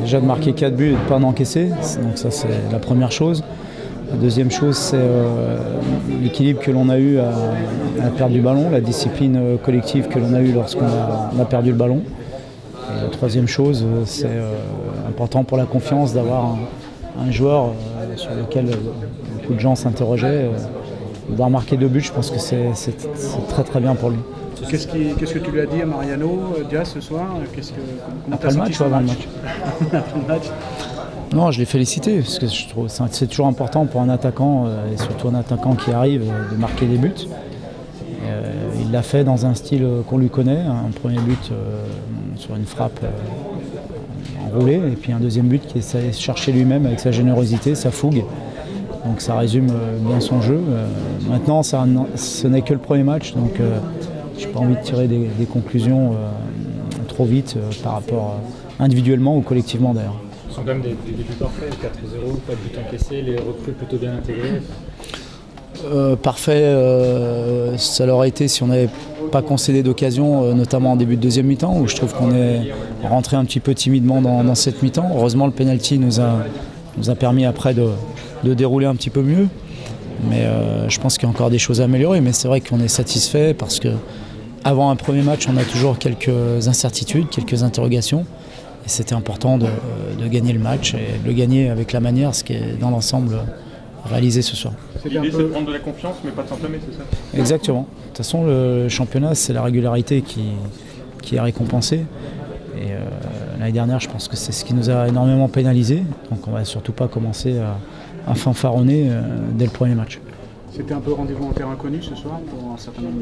déjà de marquer 4 buts et de ne pas en encaisser. Donc ça, c'est la première chose. La deuxième chose, c'est l'équilibre que l'on a eu à perdre du ballon, la discipline collective que l'on a eue lorsqu'on a perdu le ballon. Et la troisième chose, c'est important pour la confiance d'avoir un joueur sur lequel beaucoup de gens s'interrogeaient. D'avoir marqué 2 buts, je pense que c'est très très bien pour lui. Qu'est-ce que tu lui as dit à Mariano Diaz ce soir? Après le match ou avant le match? Après le match. Non, je l'ai félicité, parce que je trouve que c'est toujours important pour un attaquant, et surtout un attaquant qui arrive, de marquer des buts. Il l'a fait dans un style qu'on lui connaît, un premier but sur une frappe enroulée, et puis un deuxième but qui est allé chercher lui-même avec sa générosité, sa fougue. Donc ça résume bien son jeu. Maintenant, ce n'est que le premier match, donc je n'ai pas envie de tirer des conclusions trop vite par rapport individuellement ou collectivement d'ailleurs. Ce sont quand même des débuts parfaits, 4-0, pas de but encaissé, les recrues plutôt bien intégrées. Parfait, ça l'aurait été si on n'avait pas concédé d'occasion, notamment en début de deuxième mi-temps, où je trouve qu'on est rentré un petit peu timidement dans cette mi-temps. Heureusement, le penalty nous a permis après de dérouler un petit peu mieux. Mais je pense qu'il y a encore des choses à améliorer, mais c'est vrai qu'on est satisfait parce que avant un premier match, on a toujours quelques incertitudes, quelques interrogations. Et c'était important de gagner le match et de le gagner avec la manière, ce qui est dans l'ensemble réalisé ce soir. L'idée, c'est de prendre de la confiance, mais pas de s'enflammer, c'est ça? Exactement. De toute façon, le championnat, c'est la régularité qui est récompensée. Et l'année dernière, je pense que c'est ce qui nous a énormément pénalisé. Donc on ne va surtout pas commencer à fanfaronner dès le premier match. C'était un peu rendez-vous en terrain connu ce soir pour un certain nombre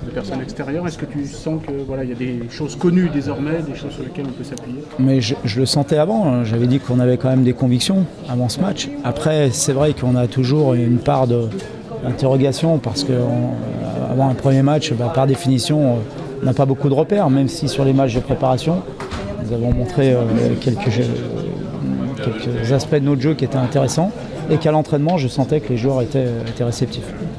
de personnes extérieures. Est-ce que tu sens que voilà, y a des choses connues désormais, des choses sur lesquelles on peut s'appuyer? Mais je le sentais avant. J'avais dit qu'on avait quand même des convictions avant ce match. Après, c'est vrai qu'on a toujours une part d'interrogation parce qu'avant un premier match, par définition, on n'a pas beaucoup de repères, même si sur les matchs de préparation, nous avons montré quelques aspects de notre jeu qui étaient intéressants et qu'à l'entraînement, je sentais que les joueurs étaient réceptifs.